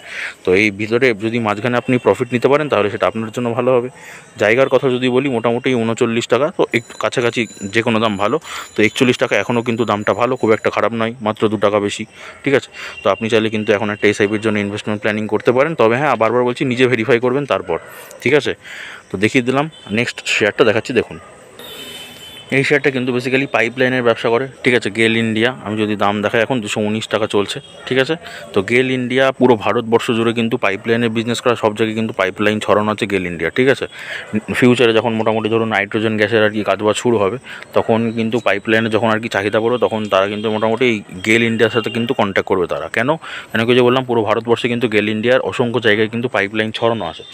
তো এই ভিতরে যদি মাঝখানে আপনি প্রফিট নিতে পারেন, তাহলে সেটা আপনার জন্য ভালো হবে। জায়গার কথা যদি বলি, মোটামুটি 39 টাকা, তো একটু কাছাকাছি যে কোনো দাম ভালো। তো 41 টাকা এখনও কিন্তু দামটা ভালো, খুব একটা খারাপ নয়, মাত্র 2 টাকা বেশি, ঠিক আছে? তো আপনি চাইলে কিন্তু এখন একটা এসআইপির জন্য ইনভেস্টমেন্ট প্ল্যানিং করতে পারেন। তবে হ্যাঁ, বারবার বলছি, নিজে ভেরিফাই করবেন তারপর, ঠিক আছে? তো দেখিয়ে দিলাম। নেক্সট শেয়ারটা দেখাচ্ছি, দেখুন। এই শেয়ারটা কিন্তু বেসিক্যালি পাইপলাইনের ব্যবসা করে, ঠিক আছে? গেল ইন্ডিয়া, আমি যদি দাম দেখাই, এখন 219 টাকা চলছে, ঠিক আছে? তো গেল ইন্ডিয়া পুরো ভারতবর্ষ জুড়ে কিন্তু পাইপলাইনের বিজনেস করা, সব জায়গায় কিন্তু পাইপলাইন ছড়ানো আছে গেল ইন্ডিয়া, ঠিক আছে? ফিউচারে যখন মোটামুটি ধরুন নাইট্রোজেন গ্যাসের আর কি কাজবাজ শুরু হবে, তখন কিন্তু পাইপলাইনে যখন আর কি চাহিদা পড়বে, তখন তারা কিন্তু মোটামুটি এই গেল ইন্ডিয়ার সাথে কিন্তু কন্ট্যাক্ট করবে তারা। কেন কি যে বললাম, পুরো ভারতবর্ষে কিন্তু গেল ইন্ডিয়ার অসংখ্য জায়গায় কিন্তু পাইপলাইন ছড়ানো আছে।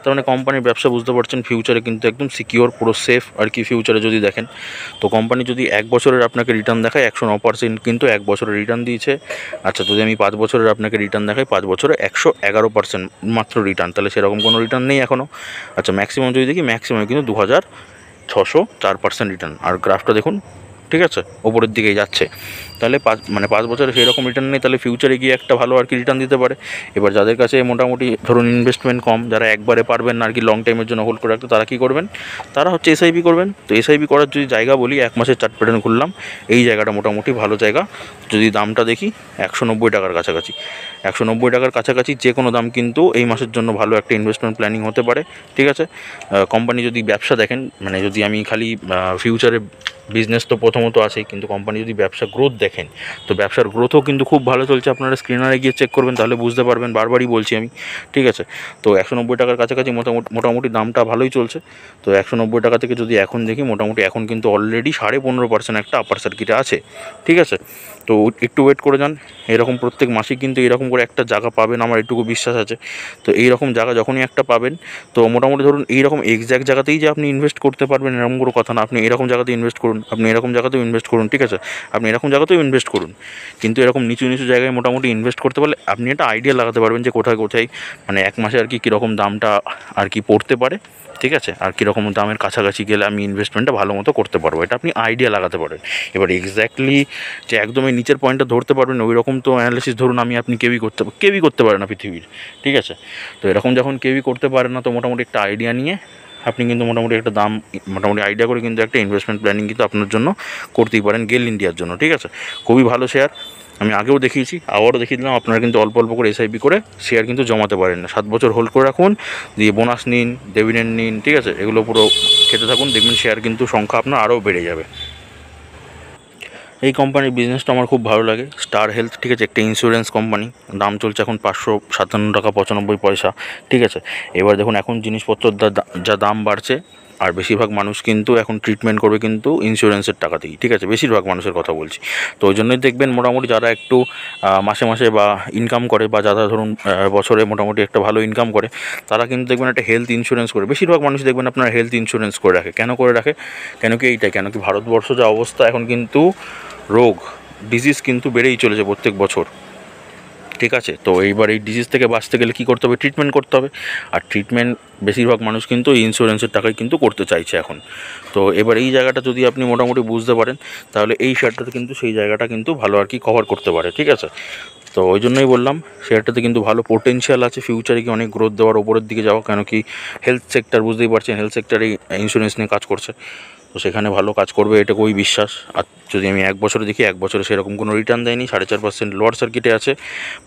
তার মানে কোম্পানির ব্যবসা বুঝতে পারছেন, ফিউচারে কিন্তু একদম সিকিওর, পুরো সেফ আর কি। ফিউচারে যদি দেখেন, তো কোম্পানি যদি 1 বছরের আপনাকে রিটার্ন দেখায়, 109% কিন্তু 1 বছরের রিটার্ন দিয়েছে। আচ্ছা, যদি আমি 5 বছরের আপনাকে রিটার্ন দেখাই, 5 বছরে 111% মাত্র রিটার্ন, তাহলে সেরকম কোনো রিটার্ন নেই এখনও। আচ্ছা, ম্যাক্সিমাম যদি দেখি, ম্যাক্সিমাম কিন্তু 2604% রিটার্ন। আর গ্রাফটা দেখুন, ঠিক আছে, ওপরের দিকেই যাচ্ছে। তাহলে 5 বছরে সেই রকম রিটার্ন নেই, তাহলে ফিউচারে গিয়ে একটা ভালো আর কি রিটার্ন দিতে পারে। এবার যাদের কাছে মোটামুটি ধরুন ইনভেস্টমেন্ট কম, যারা একবারে পারবেন না আর কি লং টাইমের জন্য হোল্ড করে রাখতে, তারা কী করবেন, তারা হচ্ছে এসআইপি করবেন। তো এসআইপি করার যদি জায়গা বলি, 1 মাসের চার্ট প্যাটার্ন খুললাম, এই জায়গাটা মোটামুটি ভালো জায়গা। যদি দামটা দেখি, 190 টাকার কাছাকাছি, 190 টাকার কাছাকাছি যে কোনো দাম কিন্তু এই মাসের জন্য ভালো একটা ইনভেস্টমেন্ট প্ল্যানিং হতে পারে, ঠিক আছে? কোম্পানি যদি ব্যবসা দেখেন, মানে যদি আমি খালি ফিউচারে বিজনেস তো প্রথমত আছেই, কিন্তু কোম্পানি যদি ব্যবসা গ্রোথ দেখেন, তো ব্যবসার গ্রোথও কিন্তু খুব ভালো চলছে। আপনারা স্ক্রিনারে গিয়ে চেক করবেন, তাহলে বুঝতে পারবেন, বারবারই বলছি আমি, ঠিক আছে? তো 190 টাকার কাছাকাছি মোটামুটি দামটা ভালোই চলছে। তো 190 টাকা থেকে যদি এখন দেখি, মোটামুটি এখন কিন্তু অলরেডি 15.5% একটা আপার সার্কিটে আছে, ঠিক আছে? তো একটু ওয়েট করে যান, এরকম প্রত্যেক মাসে কিন্তু এরকম করে একটা জায়গা পাবেন, আমার এটুকু বিশ্বাস আছে। তো এইরকম জায়গা যখনই একটা পাবেন, তো মোটামুটি ধরুন এইরকম এক্স্যাক্ট জায়গাতেই যে আপনি ইনভেস্ট করতে পারবেন এরকম কোনো কথা না। আপনি এরকম জায়গাতে ইনভেস্ট করুন, আপনি এরকম জায়গাতেও ইনভেস্ট করুন, ঠিক আছে? আপনি এরকম জায়গাতেও ইনভেস্ট করুন, কিন্তু এরকম নিচু জায়গায় মোটামুটি ইনভেস্ট করতে পারলে আপনি একটা আইডিয়া লাগাতে পারবেন যে কোথায় মানে 1 মাসে আর কি কীরকম দামটা আর কি পড়তে পারে, ঠিক আছে? আর কীরকম দামের কাছাকাছি গেলে আমি ইনভেস্টমেন্টটা ভালো মতো করতে পারবো, এটা আপনি আইডিয়া লাগাতে পারেন। এবার এক্স্যাক্টলি যে একদমই নিচের পয়েন্টটা ধরতে পারবেন, ওই রকম তো অ্যানালিসিস ধরুন আপনি কেউই করতে পারে না পৃথিবীর, ঠিক আছে? তো এরকম যখন কেউই করতে পারে না, তো মোটামুটি একটা আইডিয়া নিয়ে আপনি কিন্তু মোটামুটি একটা দাম, মোটামুটি আইডিয়া করে কিন্তু একটা ইনভেস্টমেন্ট প্ল্যানিং কিন্তু আপনার জন্য করতেই পারেন গেল ইন্ডিয়ার জন্য, ঠিক আছে? খুবই ভালো শেয়ার, আমি আগেও দেখিয়েছি, আবারও দেখিয়ে দিলাম। আপনারা কিন্তু অল্প অল্প করে এসআইপি করে শেয়ার কিন্তু জমাতে পারেন না, 7 বছর হোল্ড করে রাখুন, দিয়ে বোনাস নিন, ডিভিডেন্ড নিন, ঠিক আছে? এগুলো পুরো খেতে থাকুন, দেখবেন শেয়ার কিন্তু সংখ্যা আপনার আরও বেড়ে যাবে। এই কোম্পানির বিজনেসটা আমার খুব ভালো লাগে, স্টার হেলথ, ঠিক আছে? একটা ইন্স্যুরেন্স কোম্পানি, দাম চলছে এখন 557 টাকা 95 পয়সা, ঠিক আছে? এবার দেখুন, এখন জিনিসপত্রের যা দাম বাড়ছে, আর বেশিরভাগ মানুষ কিন্তু এখন ট্রিটমেন্ট করবে কিন্তু ইন্স্যুরেন্সের টাকাতেই, ঠিক আছে? বেশিরভাগ মানুষের কথা বলছি। তো ওই জন্যই দেখবেন মোটামুটি যারা একটু মাসে বা ইনকাম করে, বা যারা ধরুন বছরে মোটামুটি একটা ভালো ইনকাম করে, তারা কিন্তু দেখবেন একটা হেলথ ইন্স্যুরেন্স করে। বেশিরভাগ মানুষ দেখবেন আপনার হেলথ ইন্স্যুরেন্স করে রাখে। কেন করে রাখে? কেন কি ভারতবর্ষ যা অবস্থা এখন, কিন্তু ডিজিজ কিন্তু বেড়েই চলেছে প্রত্যেক বছর, ঠিক আছে। তো এইবার এই ডিজিজ থেকে বাঁচতে গেলে কী করতে হবে, ট্রিটমেন্ট করতে হবে। আর ট্রিটমেন্ট বেশিরভাগ মানুষ কিন্তু ইন্স্যুরেন্সের টাকায় কিন্তু করতে চাইছে এখন। তো এবার এই জায়গাটা যদি আপনি মোটামুটি বুঝতে পারেন, তাহলে এই শেয়ারটাতে কিন্তু সেই জায়গাটা কিন্তু ভালো আর কি কভার করতে পারে, ঠিক আছে। তো ওই জন্যই বললাম শেয়ারটাতে কিন্তু ভালো পোটেনশিয়াল আছে ফিউচারে কি অনেক গ্রোথ দেওয়ার, ওপরের দিকে যাওয়া, কেন কি হেলথ সেক্টর বুঝতেই পারছেন, হেলথ সেক্টরে ইন্স্যুরেন্স নিয়ে কাজ করছে, তো সেখানে ভালো কাজ করবে এটুকুই বিশ্বাস। আর যদি আমি 1 বছরে দেখি, 1 বছরে সেরকম কোনো রিটার্ন দেয়নি, 4.5% লোয়ার সার্কিটে আছে।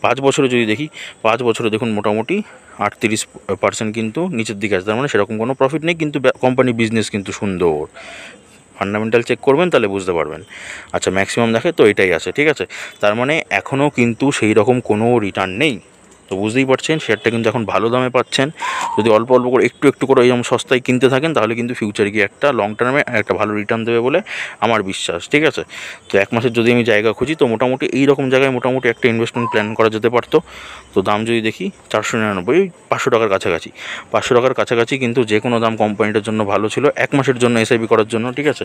5 বছরে যদি দেখি, 5 বছরে দেখুন মোটামুটি 38% কিন্তু নিচের দিকে আছে, তার মানে সেরকম কোনো প্রফিট নেই, কিন্তু কোম্পানি বিজনেস কিন্তু সুন্দর। ফান্ডামেন্টাল চেক করবেন তাহলে বুঝতে পারবেন। আচ্ছা, ম্যাক্সিমাম দেখে তো এটাই আছে, ঠিক আছে। তার মানে এখনও কিন্তু সেই রকম কোনো রিটার্ন নেই। তো বুঝতেই পারছেন শেয়ারটা কিন্তু এখন ভালো দামে পাচ্ছেন। যদি অল্প অল্প করে একটু একটু করে এরকম সস্তায় কিনতে থাকেন, তাহলে কিন্তু ফিউচারে গিয়ে একটা লং টার্মে একটা ভালো রিটার্ন দেবে বলে আমার বিশ্বাস, ঠিক আছে। তো 1 মাসের যদি আমি জায়গা খুঁজি, তো মোটামুটি এই রকম জায়গায় মোটামুটি একটা ইনভেস্টমেন্ট প্ল্যান করা যেতে পারতো। তো দাম যদি দেখি 499, 500 টাকার কাছাকাছি, 500 টাকার কাছাকাছি কিন্তু যে কোনো দাম কোম্পানিটার জন্য ভালো ছিল 1 মাসের জন্য এসআইপি করার জন্য, ঠিক আছে।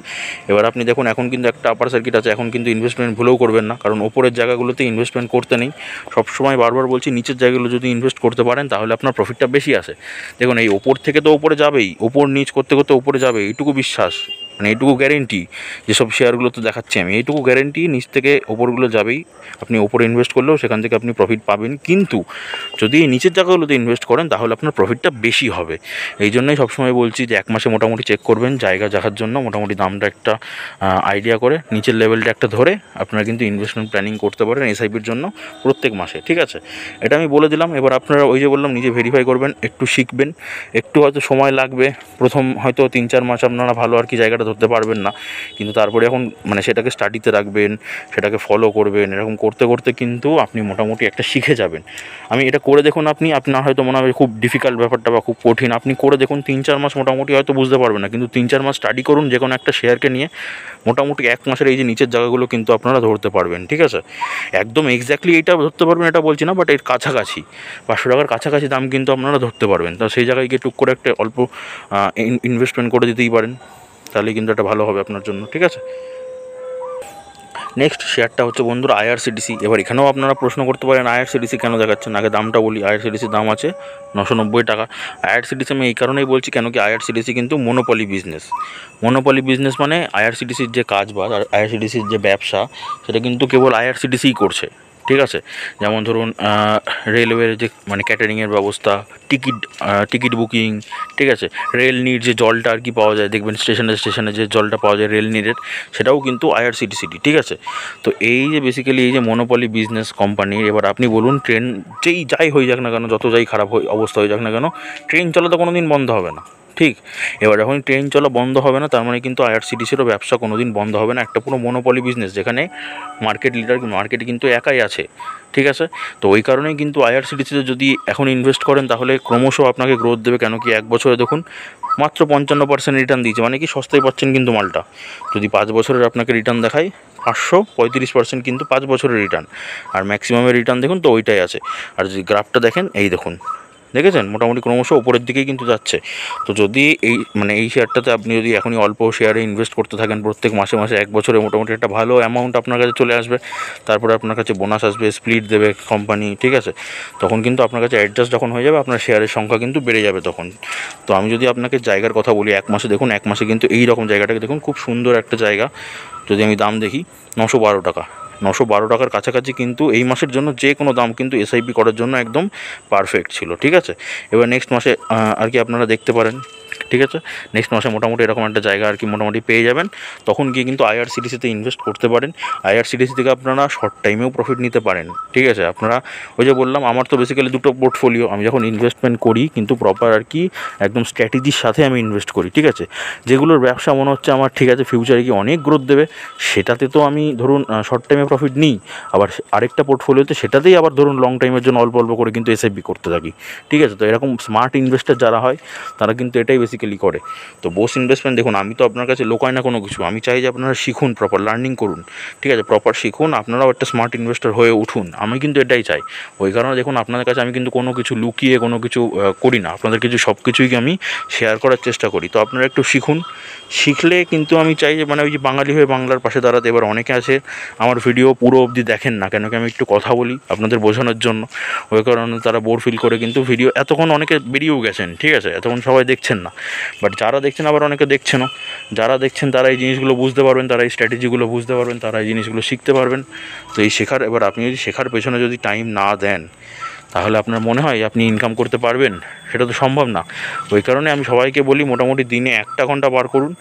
এবার আপনি দেখুন এখন কিন্তু একটা আপার সার্কিট আছে, এখন কিন্তু ইনভেস্টমেন্ট ভুলেও করবেন না, কারণ ওপরের জায়গাগুলোতে ইনভেস্টমেন্ট করতে নেই। সবসময় বারবার বলছি, নিচের জায়গাগুলো যদি ইনভেস্ট করতে পারেন তাহলে আপনার প্রফিটটা বেশি আসে। দেখুন এই ওপর থেকে তো ওপরে যাবেই, ওপর নিচ করতে করতে ওপরে যাবে, এইটুকু বিশ্বাস, মানে এইটুকু গ্যারেন্টি। যেসব শেয়ারগুলো তো দেখাচ্ছি আমি, এইটুকু গ্যারেন্টি নিচ থেকে ওপরগুলো যাবেই। আপনি ওপরে ইনভেস্ট করলেও সেখান থেকে আপনি প্রফিট পাবেন, কিন্তু যদি এই নিচের জায়গাগুলোতে ইনভেস্ট করেন তাহলে আপনার প্রফিটটা বেশি হবে। এই জন্যই সবসময় বলছি যে 1 মাসে মোটামুটি চেক করবেন জায়গা দেখার জন্য, মোটামুটি দামটা একটা আইডিয়া করে, নিচের লেভেলটা একটা ধরে আপনারা কিন্তু ইনভেস্টমেন্ট প্ল্যানিং করতে পারেন এসআইপির জন্য প্রত্যেক মাসে, ঠিক আছে। এটা আমি বলে দিলাম। এবার আপনারা ওই যে বললাম নিজে ভেরিফাই করবেন, একটু শিখবেন, একটু হয়তো সময় লাগবে, প্রথম হয়তো 3-4 মাস আপনারা ভালো আর কি জায়গাটা ধরতে পারবেন না, কিন্তু তারপরে এখন মানে সেটাকে স্টাডিতে রাখবেন, সেটাকে ফলো করবেন, এরকম করতে করতে কিন্তু আপনি মোটামুটি একটা শিখে যাবেন। আমি এটা করে দেখুন, আপনার হয়তো মনে হবে খুব ডিফিকাল্ট ব্যাপারটা বা খুব কঠিন, আপনি করে দেখুন 3-4 মাস মোটামুটি হয়তো বুঝতে পারবেন না, কিন্তু 3-4 মাস স্টাডি করুন যে কোনো একটা শেয়ারকে নিয়ে, মোটামুটি 1 মাসের এই যে নিচের জায়গাগুলো কিন্তু আপনারা ধরতে পারবেন, ঠিক আছে। একদম এক্স্যাক্টলি এইটা ধরতে পারবেন এটা বলছি না, বাট এর কাছাকাছি 500 টাকার কাছাকাছি দাম কিন্তু আপনারা ধরতে পারবেন। তো সেই জায়গায় গিয়ে টুক করে একটা অল্প ইনভেস্টমেন্ট করে দিতেই পারেন, তাহলে কিন্তু এটা ভালো হবে আপনার জন্য, ঠিক আছে। নেক্সট শেয়ারটা হচ্ছে বন্ধুরা আইআরসিটিসি। এবার এখানেও আপনারা প্রশ্ন করতে পারেন আইআরসিটিসি কেন দেখাচ্ছেন, আগে দামটা বলি। আইআরসিটিসির দাম আছে 990 টাকা। আইআরসিটিসি আমি এই কারণেই বলছি, কেন কি আইআরসিটিসি কিন্তু মনোপলি বিজনেস। মনোপলি বিজনেস মানে আইআরসিটিসির যে কাজবাজ আর আইআরসিটিসির যে ব্যবসা, সেটা কিন্তু কেবল আইআরসিটিসিই করছে, ঠিক আছে। যেমন ধরুন রেলওয়ের যে মানে ক্যাটারিংয়ের ব্যবস্থা, টিকিট বুকিং, ঠিক আছে। রেল নির যে জলটা আর কি পাওয়া যায়, দেখবেন স্টেশনে স্টেশনে যে জলটা পাওয়া যায় রেল নিরের, সেটাও কিন্তু আইআরসিটিসিটি, ঠিক আছে। তো এই যে বেসিক্যালি এই যে মনোপলি বিজনেস কোম্পানির, এবার আপনি বলুন ট্রেন যাই হয়ে যাক না কেন, যত যাই খারাপ অবস্থা হয়ে যাক না কেন, ট্রেন চলা তো কোনো দিন বন্ধ হবে না, ঠিক। এবার যখন ট্রেন চলা বন্ধ হবে না, তার মানে কিন্তু আইআরসিটিসিরও ব্যবসা কোনো দিন বন্ধ হবে না। একটা পুরো মনোপলি বিজনেস, যেখানে মার্কেটে কিন্তু একাই আছে, ঠিক আছে। তো ওই কারণেই কিন্তু আইআরসিটিসিতে যদি এখন ইনভেস্ট করেন তাহলে ক্রমশ আপনাকে গ্রোথ দেবে, কেন কি 1 বছরে দেখুন মাত্র 55% রিটার্ন দিয়েছে, মানে কি সস্তায় পাচ্ছেন কিন্তু মালটা। যদি 5 বছরের আপনাকে রিটার্ন দেখায় 535% কিন্তু 5 বছরের রিটার্ন, আর ম্যাক্সিমামের রিটার্ন দেখুন তো ওইটাই আছে। আর যদি গ্রাফটা দেখেন, এই দেখুন, দেখেছেন মোটামুটি ক্রমশ ওপরের দিকেই কিন্তু যাচ্ছে। তো যদি এই শেয়ারটাতে আপনি যদি এখনই অল্প শেয়ারে ইনভেস্ট করতে থাকেন প্রত্যেক মাসে মাসে, 1 বছরে মোটামুটি একটা ভালো অ্যামাউন্ট আপনার কাছে চলে আসবে। তারপরে আপনার কাছে বোনাস আসবে, স্প্লিট দেবে কোম্পানি, ঠিক আছে। তখন কিন্তু আপনার কাছে অ্যাডজাস্ট যখন হয়ে যাবে, আপনার শেয়ারের সংখ্যা কিন্তু বেড়ে যাবে তখন। তো আমি যদি আপনাকে জায়গার কথা বলি, 1 মাসে দেখুন, 1 মাসে কিন্তু এই রকম জায়গাটাকে দেখুন, খুব সুন্দর একটা জায়গা। যদি আমি দাম দেখি 912 টাকা, 912 টাকার কাছাকাছি কিন্তু এই মাসের জন্য যে কোনো দাম কিন্তু এসআইপি করার জন্য একদম পারফেক্ট ছিল, ঠিক আছে। এবার নেক্সট মাসে আর কি আপনারা দেখতে পারেন, ঠিক আছে। নেক্সট মাসে মোটামুটি এরকম একটা জায়গা আর কি মোটামুটি পেয়ে যাবেন, তখন গিয়ে কিন্তু আইআরসিটিসিতে ইনভেস্ট করতে পারেন। আইআরসিটিসি থেকে আপনারা শর্ট টাইমেও প্রফিট নিতে পারেন, ঠিক আছে। আপনারা ওই যে বললাম, আমার তো বেসিক্যালি দুটো পোর্টফোলিও, আমি যখন ইনভেস্টমেন্ট করি কিন্তু প্রপার আর কি একদম স্ট্র্যাটেজির সাথে আমি ইনভেস্ট করি, ঠিক আছে। যেগুলোর ব্যবসা মনে হচ্ছে আমার ঠিক আছে ফিউচারে কি অনেক গ্রোথ দেবে, সেটাতে তো আমি ধরুন শর্ট টাইমে প্রফিট নিই, আবার আরেকটা পোর্টফোলিওতে সেটাতেই আবার ধরুন লং টাইমের জন্য অল্প অল্প করে কিন্তু এসআইপি করতে থাকি, ঠিক আছে। তো এরকম স্মার্ট ইনভেস্টার যারা হয়, তারা কিন্তু এটাই বেসিক্যালি বেসিক্যালি করে। তো বোস ইনভেস্টমেন্ট দেখুন, আমি তো আপনার কাছে লোকাই না কোনো কিছু, আমি চাই যে আপনারা শিখুন, প্রপার লার্নিং করুন, ঠিক আছে, প্রপার শিখুন, আপনারাও একটা স্মার্ট ইনভেস্টর হয়ে উঠুন। আমি কিন্তু এটাই চাই। ওই কারণে দেখুন আপনাদের কাছে আমি কিন্তু কোনো কিছু লুকিয়ে কোনো কিছু করি না, আপনাদের কিছু সব কিছুই আমি শেয়ার করার চেষ্টা করি। তো আপনারা একটু শিখুন, শিখলে কিন্তু আমি চাই যে মানে ওই যে বাঙালি হয়ে বাংলার পাশে দাঁড়াতে। এবার অনেকে আছে আমার ভিডিও পুরো অবধি দেখেন না, কেন কি আমি একটু কথা বলি আপনাদের বোঝানোর জন্য, ওই কারণে তারা বোর ফিল করে কিন্তু ভিডিও এতক্ষণ অনেকে বেরিয়েও গেছেন, ঠিক আছে, এতক্ষণ সবাই দেখছেন না, বাট যারা দেখছেন আবার অনেকে দেখছেনও, যারা দেখছেন তারা এই জিনিসগুলো বুঝতে পারবেন, তারা এই স্ট্র্যাটেজিগুলো বুঝতে পারবেন, তারা এই জিনিসগুলো শিখতে পারবেন। তো এই শেখার, এবার আপনি যদি শেখার পেছনে যদি টাইম না দেন, তাহলে আপনার মনে হয় আপনি ইনকাম করতে পারবেন? সেটা তো সম্ভব না। ওই কারণে আমি সবাইকে বলি মোটামুটি দিনে 1 ঘন্টা বার করুন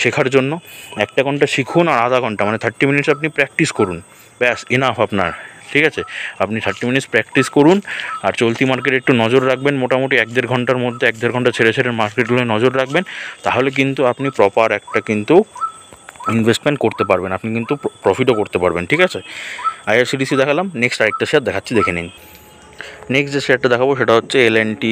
শেখার জন্য। 1 ঘন্টা শিখুন আর আধা ঘন্টা মানে 30 মিনিটস আপনি প্র্যাকটিস করুন, ব্যাস ইনাফ আপনার, ঠিক আছে। আপনি 30 মিনিটস প্র্যাকটিস করুন আর চলতি মার্কেটে একটু নজর রাখবেন, মোটামুটি 1-1.5 ঘন্টার মধ্যে 1-1.5 ঘন্টা ছেড়ে ছেড়ে মার্কেটগুলোয় নজর রাখবেন, তাহলে কিন্তু আপনি প্রপার একটা কিন্তু ইনভেস্টমেন্ট করতে পারবেন, আপনি কিন্তু প্রফিটও করতে পারবেন, ঠিক আছে। আইআরসিটিসি দেখালাম, নেক্সট আরেকটা শেয়ার দেখাচ্ছি, দেখে নিন। নেক্সট যে শেয়ারটা দেখাবো সেটা হচ্ছে L&T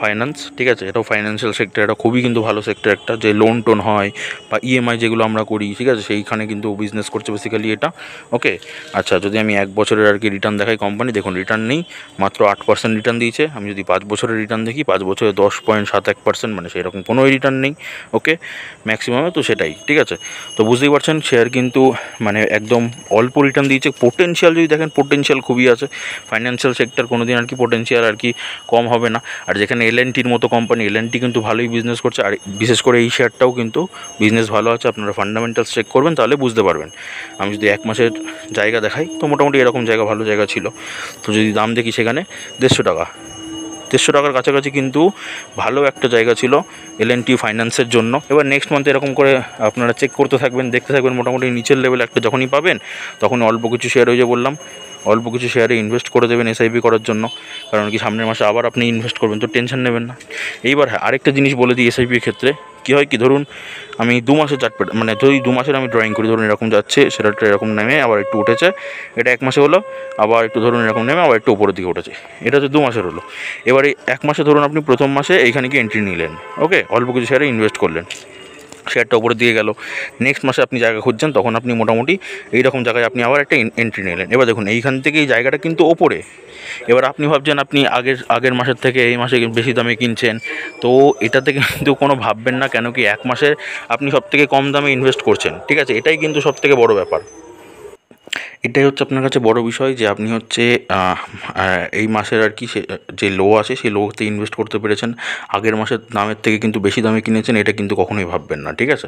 ফাইন্যান্স, ঠিক আছে। এটাও ফাইন্যান্সিয়াল সেক্টর, এটা খুবই কিন্তু ভালো সেক্টর একটা, যে লোন টোন হয় বা ইএমআই যেগুলো আমরা করি, ঠিক আছে, সেইখানে কিন্তু বিজনেস করছে বেসিক্যালি এটা। ওকে, আচ্ছা, যদি আমি 1 বছরের আর কি রিটার্ন দেখাই, কোম্পানি দেখুন রিটার্ন নেই, মাত্র 8% রিটার্ন দিয়েছে। আমি যদি 5 বছরের রিটার্ন দেখি, 5 বছরে 10.71%, মানে সেই রকম কোনো রিটার্ন নেই। ওকে, ম্যাক্সিমামে তো সেটাই, ঠিক আছে। তো বুঝতেই পারছেন শেয়ার কিন্তু মানে একদম অল্প রিটার্ন দিয়েছে। পোটেনশিয়াল যদি দেখেন, পোটেনশিয়াল খুবই আছে। ফাইন্যান্সিয়াল সেক্টর কোনো দিন আর কি পোটেনশিয়াল আর কি কম হবে না। আর যেখানে L&Tর মতো কোম্পানি, L&T কিন্তু ভালোই বিজনেস করছে, আর বিশেষ করে এই শেয়ারটাও কিন্তু বিজনেস ভালো আছে। আপনারা ফান্ডামেন্টালস চেক করবেন, তাহলে বুঝতে পারবেন। আমি যদি 1 মাসের জায়গা দেখাই, তো মোটামুটি এরকম জায়গা, ভালো জায়গা ছিল। তো যদি দাম দেখি সেখানে 150 টাকা, 150 টাকার কাছাকাছি কিন্তু ভালো একটা জায়গা ছিল L&T ফাইন্যান্সের জন্য। এবার নেক্সট মান্থে এরকম করে আপনারা চেক করতে থাকবেন, দেখতে থাকবেন, মোটামুটি নিচের লেভেল একটা যখনই পাবেন, তখন অল্প কিছু শেয়ার, ওই যে বললাম, অল্প কিছু শেয়ারে ইনভেস্ট করে দেবেন এসআইপি করার জন্য, কারণ কি সামনের মাসে আবার আপনি ইনভেস্ট করবেন, তো টেনশন নেবেন না। এইবার হ্যাঁ, আরেকটা জিনিস বলে দিই এসআইপির ক্ষেত্রে কী হয়, কি ধরুন আমি 2 মাসের চার্ট, মানে ধরি 2 মাসের আমি ড্রয়িং করি, ধরুন এরকম যাচ্ছে, সেটা এরকম নেমে আবার একটু উঠেছে, এটা 1 মাসে হলো, আবার একটু ধরুন এরকম নেমে আবার একটু উপরের দিকে উঠেছে, এটা হচ্ছে 2 মাসের হলো। এবারে 1 মাসে ধরুন আপনি প্রথম মাসে এইখানে কি এন্ট্রি নিলেন, ওকে, অল্প কিছু শেয়ারে ইনভেস্ট করলেন, শেয়ারটা উপরের দিকে গেল। নেক্সট মাসে আপনি জায়গা খুঁজছেন, তখন আপনি মোটামুটি এইরকম জায়গায় আপনি আবার একটা এন্ট্রি নিলেন। এবার দেখুন এইখান থেকে এই জায়গাটা কিন্তু ওপরে, এবার আপনি ভাবছেন আপনি আগের মাসের থেকে এই মাসে বেশি দামে কিনছেন, তো এটাতে কিন্তু কোনো ভাববেন না, কেন কি 1 মাসে আপনি সবথেকে কম দামে ইনভেস্ট করছেন, ঠিক আছে, এটাই কিন্তু সবথেকে বড় ব্যাপার। এটাই হচ্ছে আপনার কাছে বড় বিষয়, যে আপনি হচ্ছে এই মাসের আর কি যে লো আছে সেই লোতে ইনভেস্ট করতে পেরেছেন, আগের মাসের দামের থেকে কিন্তু বেশি দামে কিনেছেন, এটা কিন্তু কখনোই ভাববেন না, ঠিক আছে।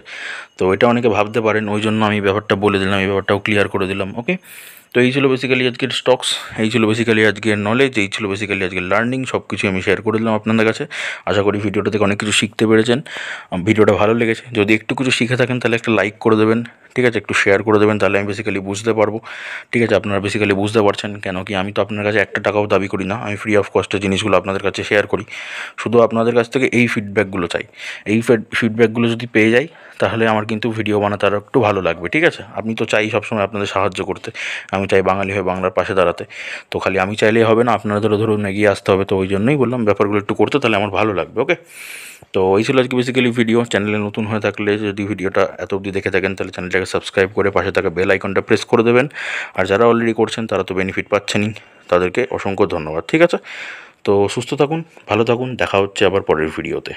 তো এটা অনেকে ভাবতে পারেন, ওই জন্য আমি ব্যাপারটা বলে দিলাম, এই ব্যাপারটাও ক্লিয়ার করে দিলাম। ওকে, তো এই ছিল বেসিক্যালি আজকের স্টকস, এই ছিল বেসিক্যালি আজকের নলেজ, এই ছিল বেসিক্যালি আজকের লার্নিং, সব কিছু আমি শেয়ার করে দিলাম আপনাদের কাছে। আশা করি ভিডিওটা থেকে অনেক কিছু শিখতে পেরেছেন, ভিডিওটা ভালো লেগেছে। যদি একটু কিছু শিখে থাকেন তাহলে একটা লাইক করে দেবেন, ঠিক আছে, একটু শেয়ার করে দেবেন, তাহলে আমি বেসিক্যালি বুঝতে পারবো, ঠিক আছে। আপনারা বেসিক্যালি বুঝতে পারছেন, কেন কি আমি তো আপনার কাছে 1 টাকাও দাবি করি না, আমি ফ্রি অফ কস্টে জিনিসগুলো আপনাদের কাছে শেয়ার করি, শুধু আপনাদের কাছ থেকে এই ফিডব্যাকগুলো চাই। এই ফিডব্যাকগুলো যদি পেয়ে যাই, তাহলে আমার কিন্তু ভিডিও বানাতে আরও একটু ভালো লাগবে, ঠিক আছে। আমি তো চাই সবসময় আপনাদের সাহায্য করতে, আমি চাই বাঙালি হয়ে বাংলার পাশে দাঁড়াতে। তো খালি আমি চাইলেই হবে না, আপনাদেরও ধরুন এগিয়ে আসতে হবে। তো ওই জন্যই বললাম ব্যাপারগুলো একটু করতে, তাহলে আমার ভালো লাগবে। ওকে, তো এই ছিল আজকে বেসিক্যালি ভিডিও। চ্যানেলে নতুন হয়ে থাকলে, যদি ভিডিওটা এত অবধি দেখে থাকেন, তাহলে চ্যানেলটাকে সাবস্ক্রাইব করে পাশে থাকা বেল আইকনটা প্রেস করে দেবেন। আর যারা অলরেডি করছেন তারা তো বেনিফিট পাচ্ছেনই, তাদেরকে অসংখ্য ধন্যবাদ, ঠিক আছে। তো সুস্থ থাকুন, ভালো থাকুন, দেখা হচ্ছে আবার পরের ভিডিওতে।